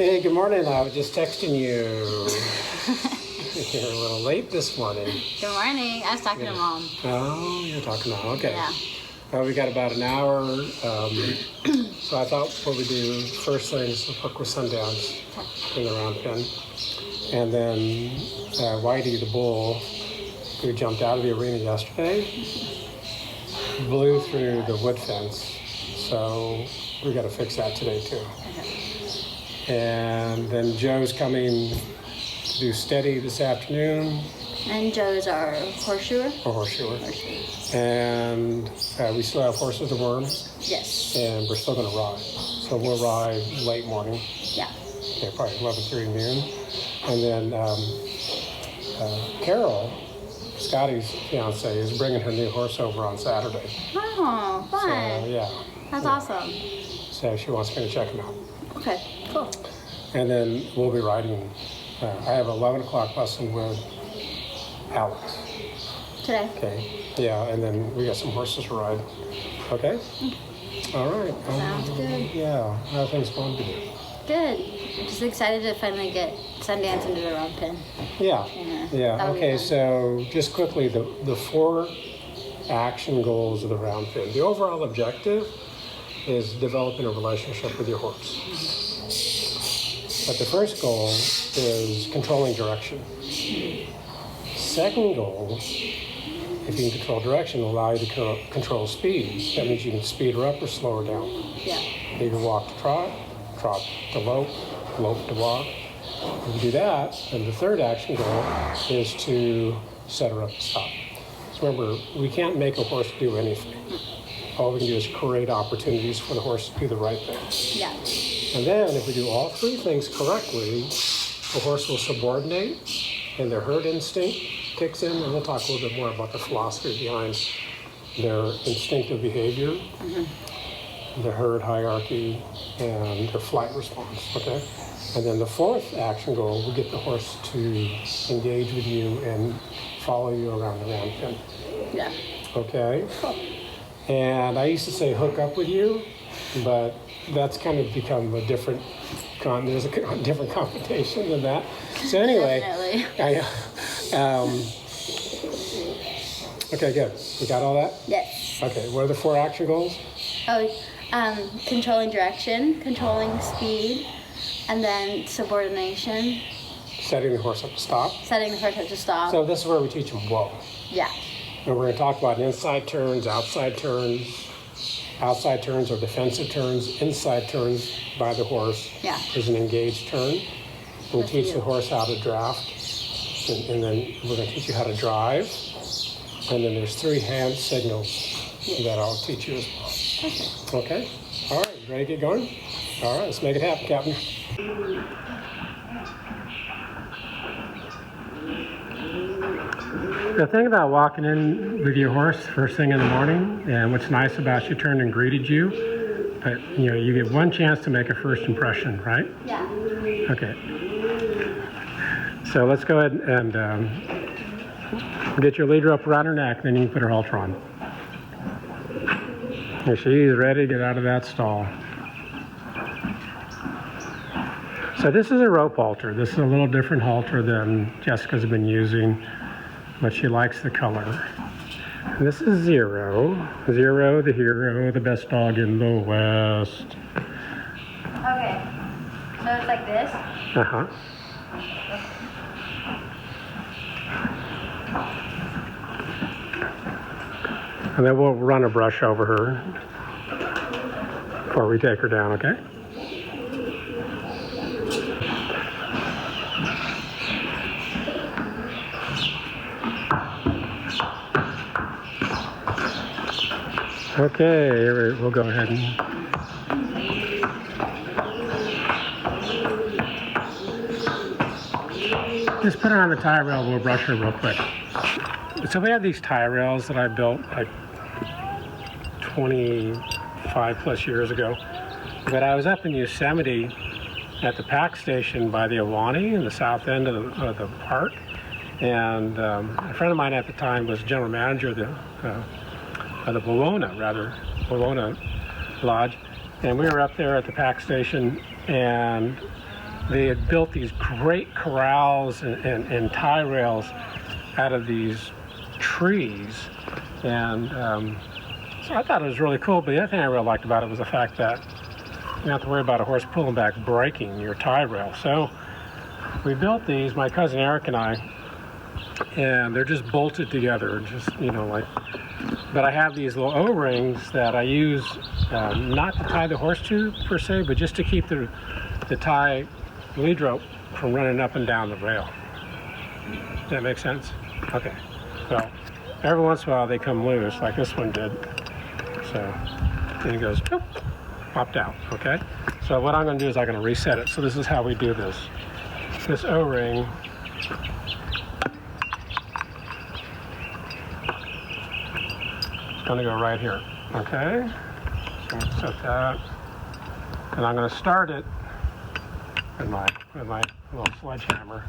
Hey, good morning. I was just texting you. You're a little late this morning. Good morning. I was talking to Mom. Oh, you're talking to Mom. Okay. Yeah. Well, we got about an hour. So I thought what we do first thing is hook with Sundance in the round pen. And then Whitey the bull, who jumped out of the arena yesterday, blew through the wood fence. So we got to fix that today too. And then Joe's coming to do steady this afternoon. And Joe's our horseshoer. Horseshoer. And we still have horses to worm. Yes. And we're still going to ride. So we'll ride late morning. Yeah. Okay, probably 11:30 noon. And then Carol, Scotty's fiance, is bringing her new horse over on Saturday. Oh, fun. So, yeah. That's awesome. So she wants me to check him out. Okay, cool. And then we'll be riding. I have an 11 o'clock lesson with Alex. Today. Okay. Yeah, and then we got some horses to ride. Okay? All right. Sounds good. Yeah, how are things going to do? Good. I'm just excited to finally get Sundance into the round pen. Yeah. Yeah. Okay, so just quickly, the 4 action goals of the round pen. The overall objective is developing a relationship with your horse. But the first goal is controlling direction. Second goal, if you can control direction, will allow you to control speed. That means you can speed her up or slow her down. Yeah. You can walk to trot, trot to lope, lope to walk. If you do that, then the third action goal is to set her up to stop. So remember, we can't make a horse do anything. All we can do is create opportunities for the horse to do the right thing. Yeah. And then if we do all 3 things correctly, the horse will subordinate and their herd instinct kicks in, and we'll talk a little bit more about the philosophy behind their instinctive behavior, the herd hierarchy, and their flight response, okay? And then the 4th action goal will get the horse to engage with you and follow you around the round pen. Yeah. Okay? And I used to say hook up with you, but that's kind of become a different, there's a different connotation than that. So anyway, Definitely. Okay, good. You got all that? Yes. Okay, what are the 4 action goals? Controlling direction, controlling speed, and then subordination. Setting the horse up to stop. Setting the horse up to stop. So this is where we teach them whoa. Yeah. And we're going to talk about inside turns, outside turns or defensive turns, inside turns by the horse. Yeah. Is an engaged turn. We'll teach the horse how to draft, and then we're going to teach you how to drive. And then there's 3 hand signals that I'll teach you as well. Okay? All right, you ready to get going? All right, let's make it happen, Captain. The thing about walking in with your horse first thing in the morning, and what's nice about she turned and greeted you, but you get 1 chance to make a first impression, right? Yeah. Okay. So let's go ahead and get your leader up around her neck, then you can put her halter on. And she's ready to get out of that stall. So this is a rope halter. This is a little different halter than Jessica's been using, but she likes the color. And this is Zero. Zero, the hero, the best dog in the West. Okay. So it's like this? Uh-huh. And then we'll run a brush over her before we take her down, okay? Okay, we'll go ahead and just put her on the tie rail. We'll brush her real quick. So we have these tie rails that I built like 25 plus years ago. But I was up in Yosemite at the pack station by the Ahwahnee in the south end of the park. And a friend of mine at the time was general manager of the Bologna Lodge. And we were up there at the pack station, and they had built these great corrals and tie rails out of these trees. And so I thought it was really cool, but the other thing I really liked about it was the fact that you don't have to worry about a horse pulling back, breaking your tie rail. So we built these, my cousin Eric and I, and they're just bolted together, just, you know, like, but I have these little O-rings that I use not to tie the horse to per se, but just to keep the tie lead rope from running up and down the rail. Does that make sense? Okay. So every once in a while they come loose, like this one did. So, and it goes, boop, popped out, okay? So what I'm gonna do is I'm gonna reset it. So this is how we do this. This O-ring, it's gonna go right here, okay? So I'm gonna set that, and I'm gonna start it with my little sledgehammer.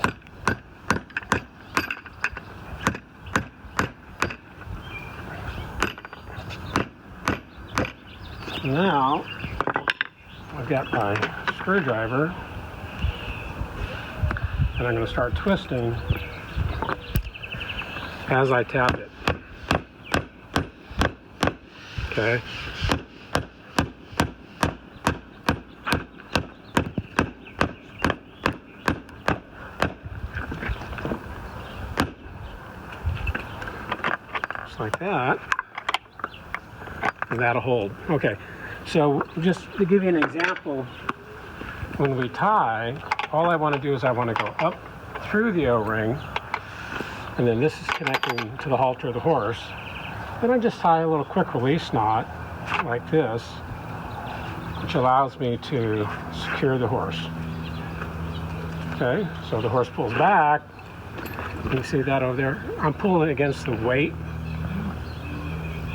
Now, I've got my screwdriver, and I'm going to start twisting as I tap it. Okay. Just like that. And that'll hold. Okay. So just to give you an example, when we tie, all I want to do is I want to go up through the O-ring, and then this is connecting to the halter of the horse. Then I just tie a little quick release knot like this, which allows me to secure the horse. Okay, so the horse pulls back. You can see that over there. I'm pulling it against the weight,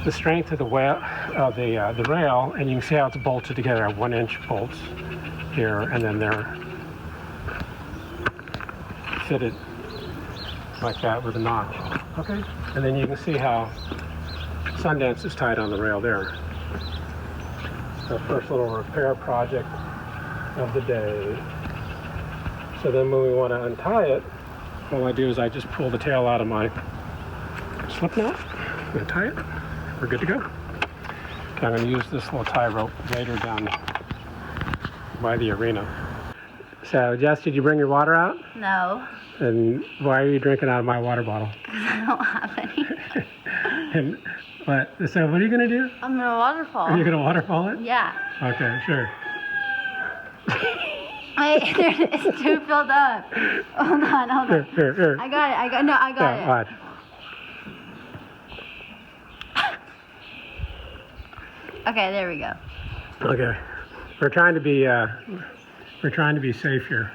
the strength of the rail, and you can see how it's bolted together. I have 1-inch bolts here, and then they're fitted like that with a notch. Okay, and then you can see how Sundance is tied on the rail there. Our first little repair project of the day. So then when we want to untie it, all I do is I just pull the tail out of my slip knot, untie it. We're good to go. Okay, I'm going to use this little tie rope later down by the arena. So, Jess, did you bring your water out? No, And why are you drinking out of my water bottle? because I don't have any. And so what are you going to do? I'm gonna waterfall. Are you going to waterfall it? Yeah. Okay, sure. Wait, it's too filled up. Hold on. Here. I got it. I got it. All right. Okay, there we go. Okay. We're trying to be safe here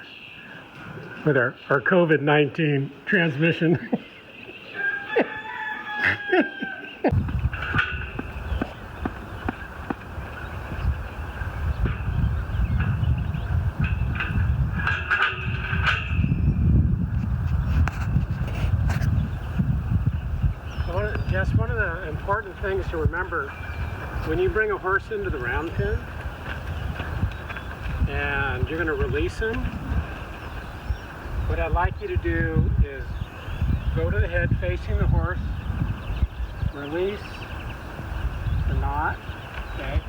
with our COVID-19 transmission. Jess, one of the important things to remember when you bring a horse into the round pen and you're going to release him, what I'd like you to do is go to the head facing the horse, release the knot, okay?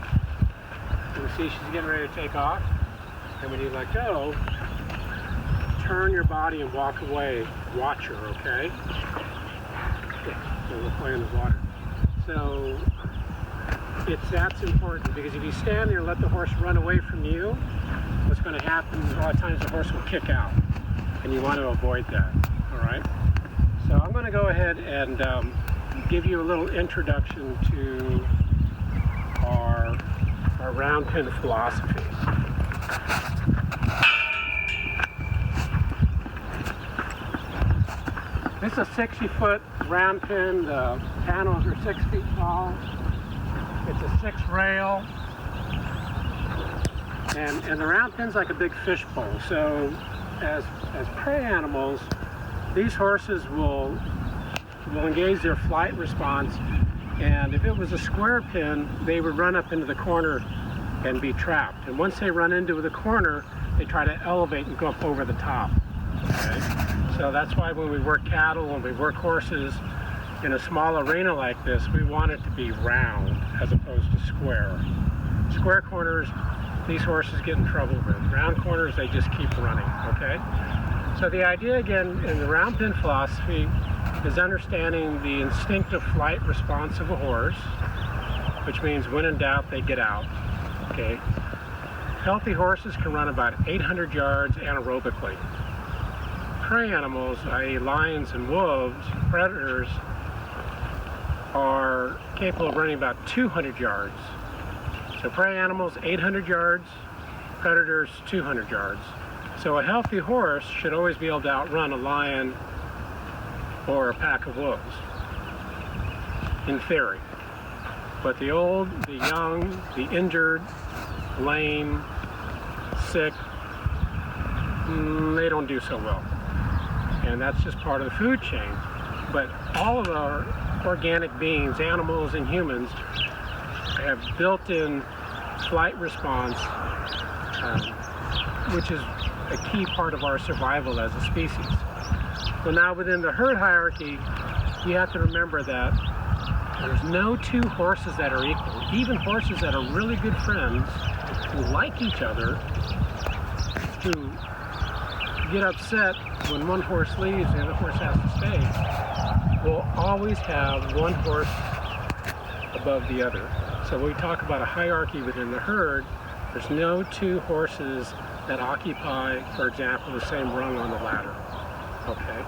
You see she's getting ready to take off, and when you let go, turn your body and walk away. Watch her, okay? So we'll play in the water. So that's important, because if you stand there and let the horse run away from you, what's going to happen is a lot of times the horse will kick out, and you want to avoid that. All right. So I'm going to go ahead and give you a little introduction to our round pin philosophy. This is a 60-foot round pin. The panels are 6 feet tall. It's a 6-rail. And the round pin's like a big fishbowl. So as prey animals, these horses will engage their flight response, and if it was a square pin, they would run up into the corner and be trapped. And once they run into the corner, they try to elevate and go up over the top. Okay? So that's why when we work cattle and we work horses in a small arena like this, we want it to be round as opposed to square. Square corners, these horses get in trouble with. Round corners, they just keep running, okay? So the idea, again, in the round pen philosophy is understanding the instinctive flight response of a horse, which means when in doubt, they get out, okay? Healthy horses can run about 800 yards anaerobically. Prey animals, i.e. lions and wolves, predators, are capable of running about 200 yards. So prey animals, 800 yards, predators, 200 yards. So a healthy horse should always be able to outrun a lion or a pack of wolves, in theory. But the old, the young, the injured, lame, sick, they don't do so well. And that's just part of the food chain. But all of our organic beings, animals and humans, have built-in flight response, which is a key part of our survival as a species. So now within the herd hierarchy, you have to remember that there's no two horses that are equal. Even horses that are really good friends, who like each other, who get upset when one horse leaves and the other horse has to stay, will always have one horse above the other. So when we talk about a hierarchy within the herd, there's no two horses that occupy, for example, the same rung on the ladder. Okay?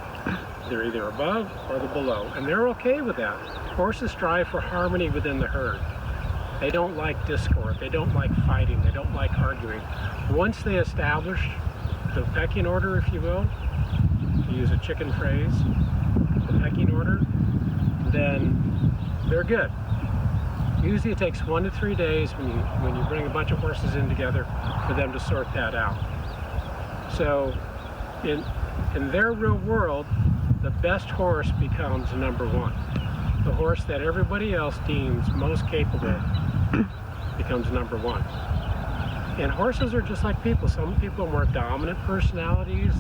They're either above or they're below, and they're okay with that. Horses strive for harmony within the herd. They don't like discord, they don't like fighting, they don't like arguing. Once they establish the pecking order, if you will, to use a chicken phrase, the pecking order, then they're good. Usually it takes 1 to 3 days when you bring a bunch of horses in together for them to sort that out. So in their real world, the best horse becomes number one. The horse that everybody else deems most capable becomes number one. And horses are just like people. Some people are more dominant personalities.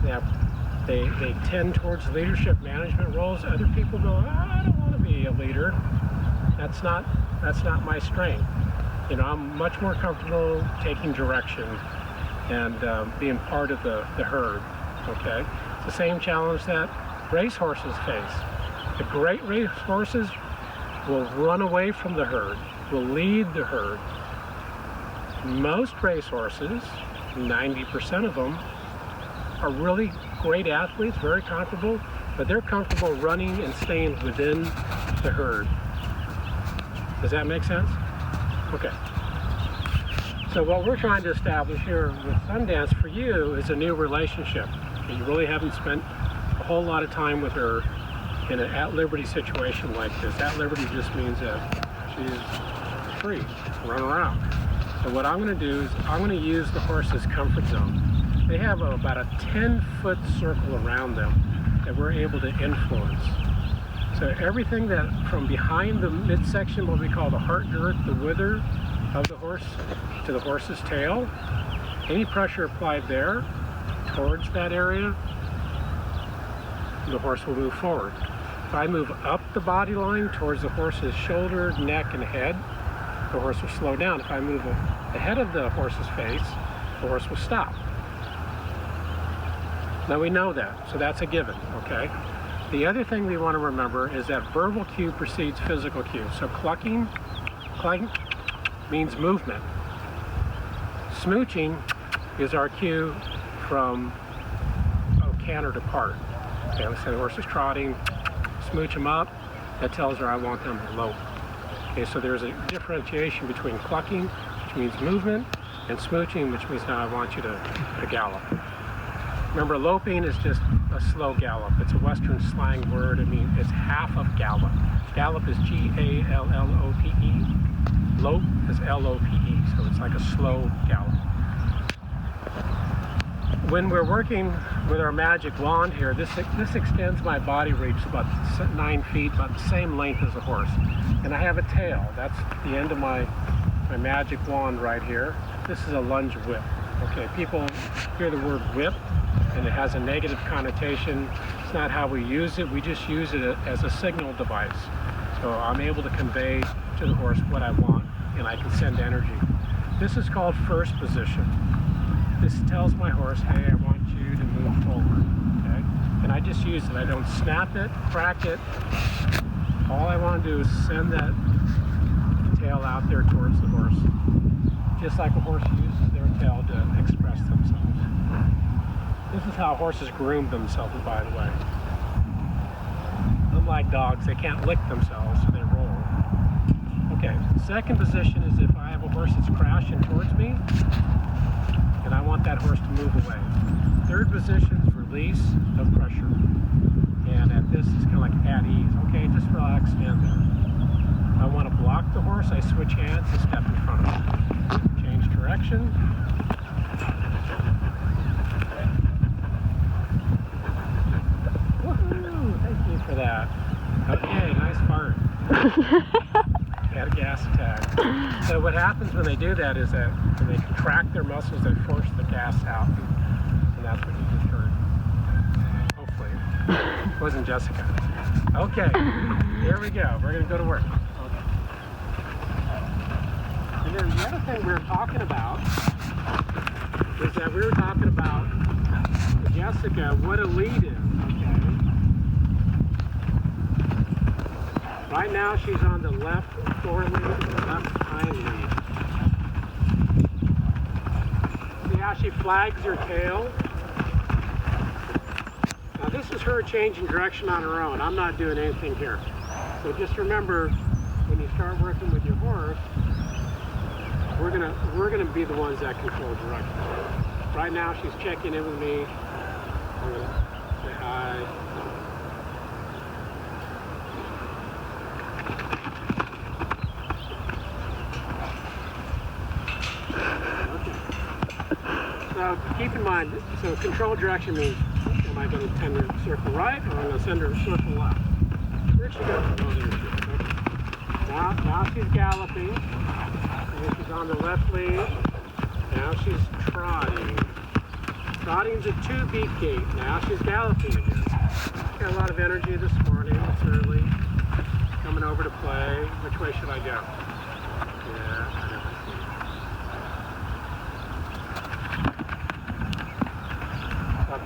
They tend towards leadership management roles. Other people go, I don't want to be a leader. That's not my strength. You know, I'm much more comfortable taking direction and being part of the herd, okay? It's the same challenge that race horses face. The great race horses will run away from the herd, will lead the herd. Most race horses, 90% of them, are really great athletes, very comfortable, but they're comfortable running and staying within the herd. Does that make sense? Okay. So what we're trying to establish here with Sundance for you is a new relationship. You really haven't spent a whole lot of time with her in an at-liberty situation like this. At-liberty just means that she's free to run around. So what I'm going to do is I'm going to use the horse's comfort zone. They have about a 10-foot circle around them that we're able to influence. So everything that from behind the midsection, what we call the heart girth, the wither of the horse, to the horse's tail, any pressure applied there towards that area, the horse will move forward. If I move up the body line towards the horse's shoulder, neck, and head, the horse will slow down. If I move ahead of the horse's face, the horse will stop. Now we know that, so that's a given, okay? The other thing we want to remember is that verbal cue precedes physical cue. So clucking means movement. Smooching is our cue from canter to part. Okay, let's say the horse is trotting, smooch him up, that tells her I want them to lope. Okay, so there's a differentiation between clucking, which means movement, and smooching, which means now I want you to gallop. Remember, loping is just a slow gallop. It's a Western slang word. I mean, it's half of gallop. Gallop is Gallope. Lope is Lope. So it's like a slow gallop. When we're working with our magic wand here, this extends my body reach about 9 feet, about the same length as a horse. And I have a tail. That's the end of my magic wand right here. This is a lunge whip. Okay, people hear the word whip and it has a negative connotation. It's not how we use it. We just use it as a signal device. So I'm able to convey to the horse what I want, and I can send energy. This is called first position. This tells my horse, hey, I want you to move forward, okay? And I just use it. I don't snap it, crack it. All I want to do is send that tail out there towards the horse. Just like a horse uses their tail to express themselves. This is how horses groom themselves, by the way. Unlike dogs, they can't lick themselves, so they roll. Okay, second position is if I have a horse that's crashing towards me, and I want that horse to move away. Third position is release of pressure. And at this, it's kind of like at ease. Okay, just relax, stand there. If I want to block the horse, I switch hands and step in front of him. Change direction. Woohoo! Thank you for that. Okay, nice fart. Had a gas attack. So what happens when they do that is that when they contract their muscles, they force the gas out. And that's what you just heard. Hopefully. It wasn't Jessica. Okay, here we go. We're going to go to work. Okay. And then the other thing we were talking about is that we were talking about Jessica, what a lead is. Right now she's on the left forelead and the left hind lead. See how she flags her tail? Now this is her changing direction on her own. I'm not doing anything here. So just remember, when you start working with your horse, we're gonna be the ones that control direction. Right now she's checking in with me. I'm gonna say hi. So keep in mind, so control direction means, am I going to tend her circle right or am I going to send her circle left? Where'd she go? Oh, there she is. Okay. Now she's galloping. And she's on the left lead. Now she's trotting. Trotting's a 2-beat gait. Now she's galloping again. She's got a lot of energy this morning. It's early. Coming over to play. Which way should I go? Yeah, I know.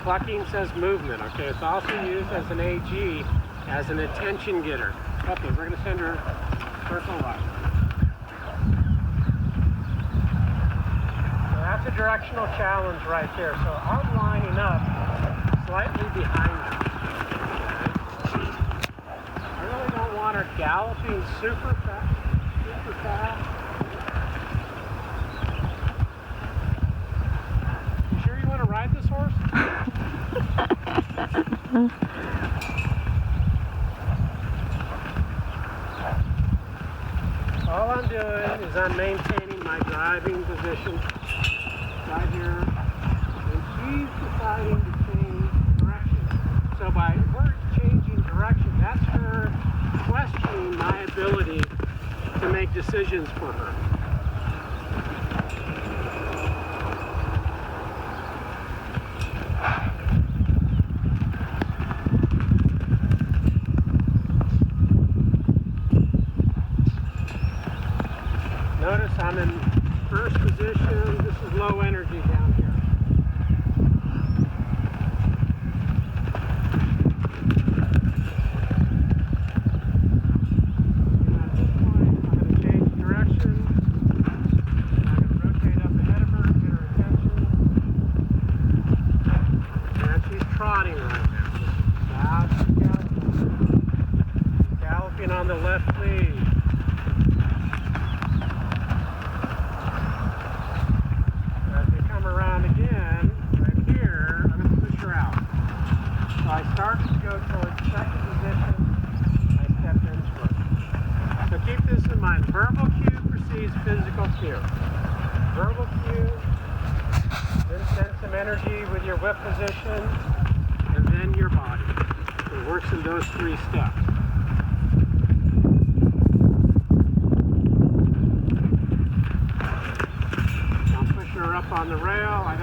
Clucking says movement, okay? It's also used as an AG, as an attention getter. Okay, we're going to send her circle right. So that's a directional challenge right there. So I'm lining up slightly behind her. Okay? I really don't want her galloping super fast. You sure you want to ride this horse? All I'm doing is I'm maintaining my driving position right here, and she's deciding to change direction. So by her changing direction, that's her questioning my ability to make decisions for her. Notice I'm in first position. This is low energy down here. And at this point, I'm going to change direction. I'm going to rotate up ahead of her, get her attention. And she's trotting right now. Now she's galloping. She's galloping on the left lead. I start to go towards second position, I step into it. So keep this in mind. Verbal cue precedes physical cue. Verbal cue, then send some energy with your whip position, and then your body. It works in those 3 steps. Now push her up up on the rail. I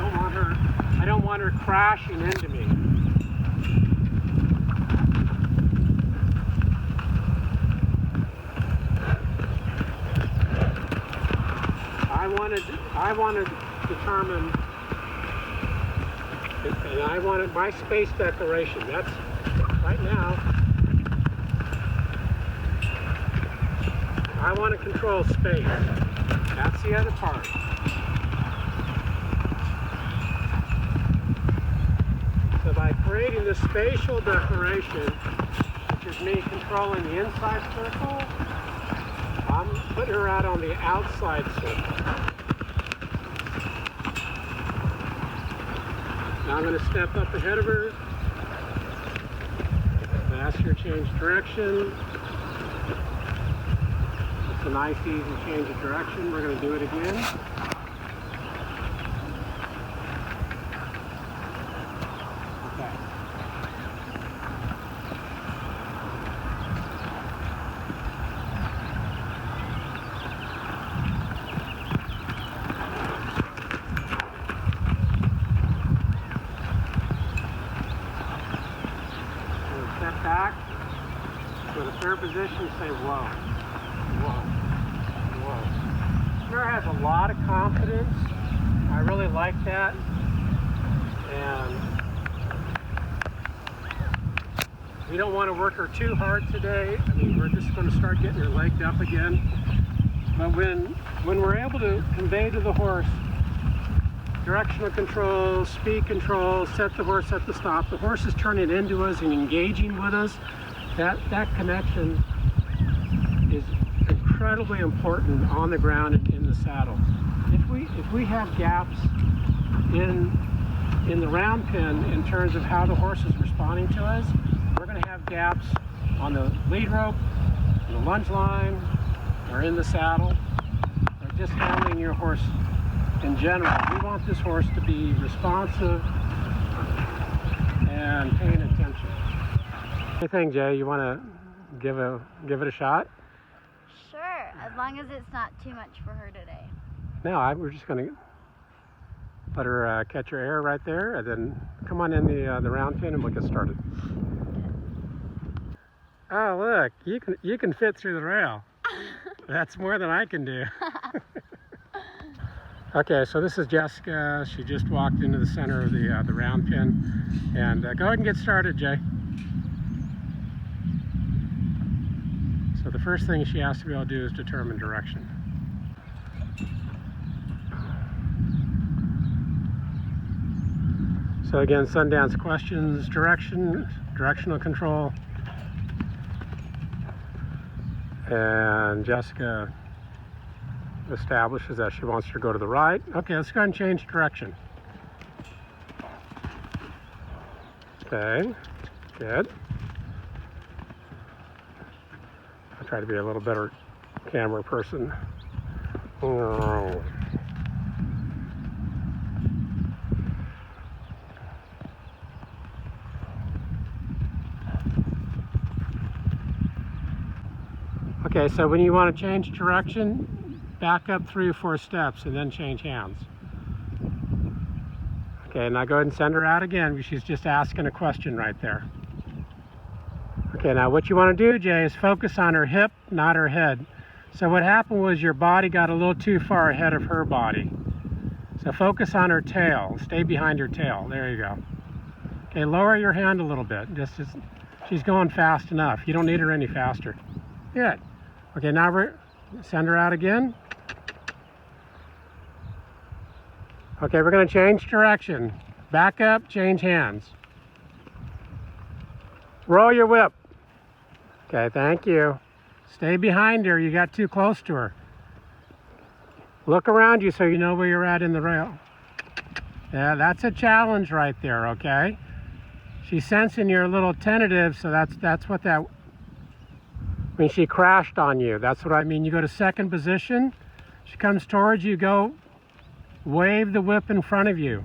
don't want her crashing into me. I want to determine, and I wanted my space declaration. That's right now. I want to control space. That's the other part. So by creating the spatial declaration, which is me controlling the inside circle, I'm putting her out on the outside circle. Now I'm going to step up ahead of her. Ask her to change direction. It's a nice, easy change of direction. We're going to do it again. Okay. Step back, go to third position, say whoa, whoa, whoa. Mare has a lot of confidence. I really like that. And we don't want to work her too hard today. I mean, we're just going to start getting her legged up again. But when we're able to convey to the horse directional control, speed control, set the horse at the stop. The horse is turning into us and engaging with us. That connection is incredibly important on the ground and in the saddle. If we have gaps in the round pen in terms of how the horse is responding to us, we're going to have gaps on the lead rope, the lunge line, or in the saddle, or just handling your horse in general. We want this horse to be responsive and paying attention. What do you think, Jay? You want to give it a shot? Sure, as long as it's not too much for her today. No, we're just going to let her catch her air right there, and then come on in the round pin and we'll get started. Oh, look, you can fit through the rail. That's more than I can do. Okay, so this is Jessica. She just walked into the center of the round pin. And go ahead and get started, Jay. So the first thing she has to be able to do is determine direction. So again, Sundance questions, directional control. And Jessica establishes that she wants to go to the right. Okay, let's go ahead and change direction. Okay, good. I'll try to be a little better camera person. Oh. Okay, so when you want to change direction, back up 3 or 4 steps and then change hands. Okay, now go ahead and send her out again because she's just asking a question right there. Okay, now what you want to do, Jay, is focus on her hip, not her head. So what happened was your body got a little too far ahead of her body. So focus on her tail. Stay behind her tail. There you go. Okay, lower your hand a little bit. She's going fast enough. You don't need her any faster. Good. Okay, now send her out again. Okay, we're going to change direction. Back up, change hands. Roll your whip. Okay, thank you. Stay behind her. You got too close to her. Look around you so you know where you're at in the rail. Yeah, that's a challenge right there, okay? She's sensing you're a little tentative, so that's what that... I mean, she crashed on you. That's what I mean. You go to second position. She comes towards you, go wave the whip in front of you.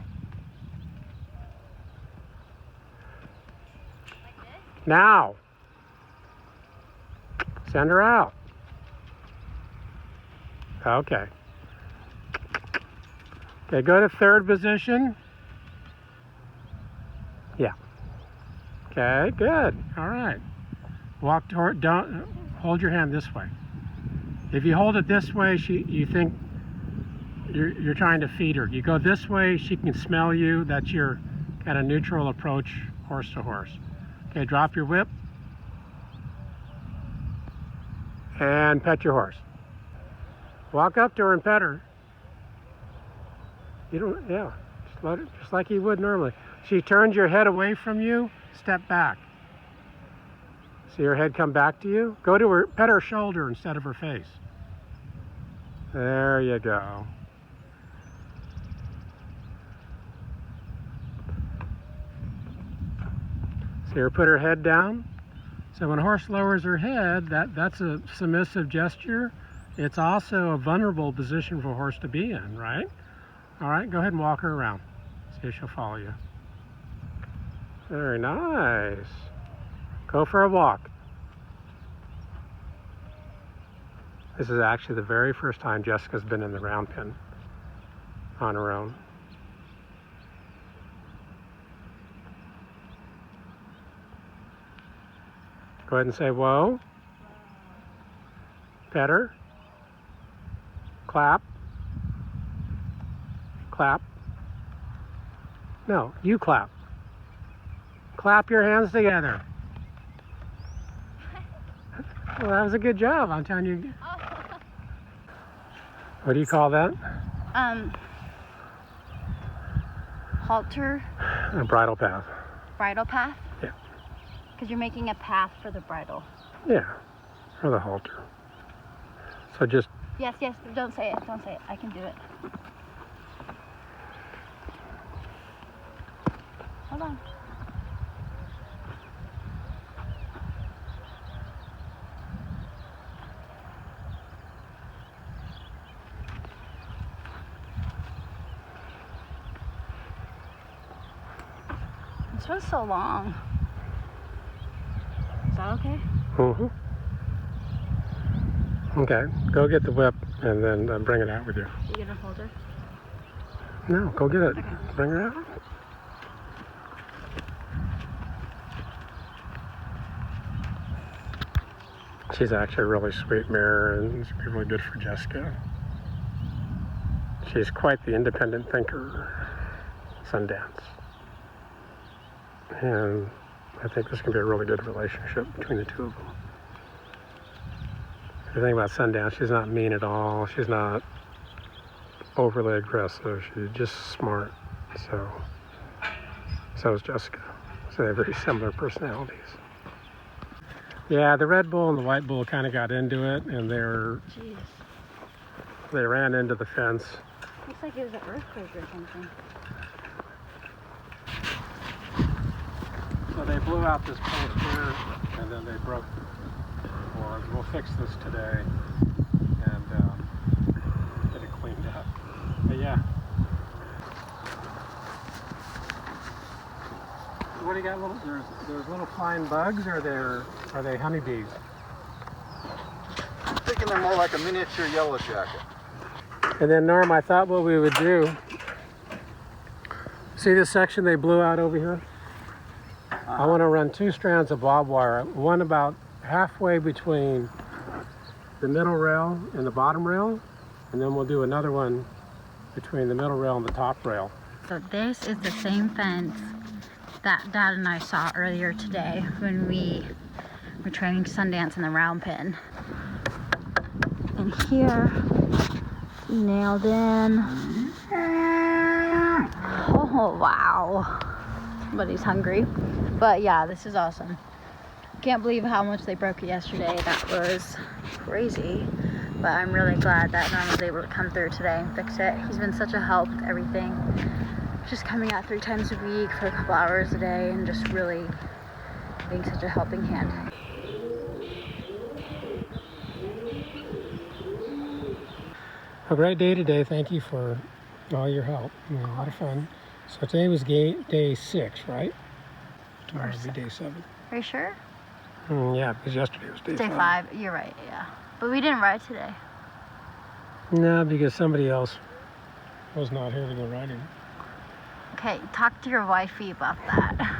Like this? Now. Send her out. Okay, go to third position. Yeah. Okay, good. All right. Walk toward, don't, hold your hand this way. If you hold it this way, you think you're trying to feed her. You go this way, she can smell you. That's your kind of neutral approach, horse to horse. Okay, drop your whip. And pet your horse. Walk up to her and pet her. You don't, yeah, just let it, just like you would normally. She turns your head away from you, step back. See her head come back to you? Go to her, pet her shoulder instead of her face. There you go. See her put her head down? So when a horse lowers her head, that's a submissive gesture. It's also a vulnerable position for a horse to be in, right? All right, go ahead and walk her around. See if she'll follow you. Very nice. Go for a walk. This is actually the very first time Jessica's been in the round pen on her own. Go ahead and say, whoa. Pet her. Clap. Clap. No, you clap. Clap your hands together. Well, that was a good job. I'm telling you. What do you call that? Halter. A bridle path. Bridle path? Yeah. Because you're making a path for the bridle. Yeah, or the halter. So just... Yes, yes, don't say it, don't say it. I can do it. Hold on. This one's so long. Is that okay? Mm-hmm. Okay, go get the whip and then bring it out with you. You gonna hold her? No, go get it. Okay. Bring her out. She's actually a really sweet mare and it's really good for Jessica. She's quite the independent thinker, Sundance. And I think this can be a really good relationship between the two of them. The thing about Sundance, she's not mean at all. She's not overly aggressive. She's just smart. So is Jessica. So they have very similar personalities. Yeah, the Red Bull and the White Bull kind of got into it, and they ran into the fence. Looks like it was an earthquake or something. So they blew out this post here, and then they broke the boards. We'll fix this today and get it cleaned up. But yeah. What do you got? There's little flying bugs, or are they honeybees? I'm thinking they're more like a miniature yellow jacket. And then Norm, I thought what we would do. See this section they blew out over here? I want to run 2 strands of barbed wire, one about halfway between the middle rail and the bottom rail, and then we'll do another one between the middle rail and the top rail. So this is the same fence that Dad and I saw earlier today when we were training Sundance in the round pen. And here, nailed in. Oh wow, somebody's hungry. But yeah, this is awesome. Can't believe how much they broke it yesterday. That was crazy. But I'm really glad that Norm was able to come through today and fix it. He's been such a help with everything. Just coming out 3 times a week for a couple hours a day and just really being such a helping hand. A great day today. Thank you for all your help. A lot of fun. So today was day 6, right? Tomorrow will be day 7. Are you sure? Yeah, because yesterday was day 5. Day 5. You're right, yeah. But we didn't ride today. No, because somebody else was not here to go riding. Okay, talk to your wifey about that.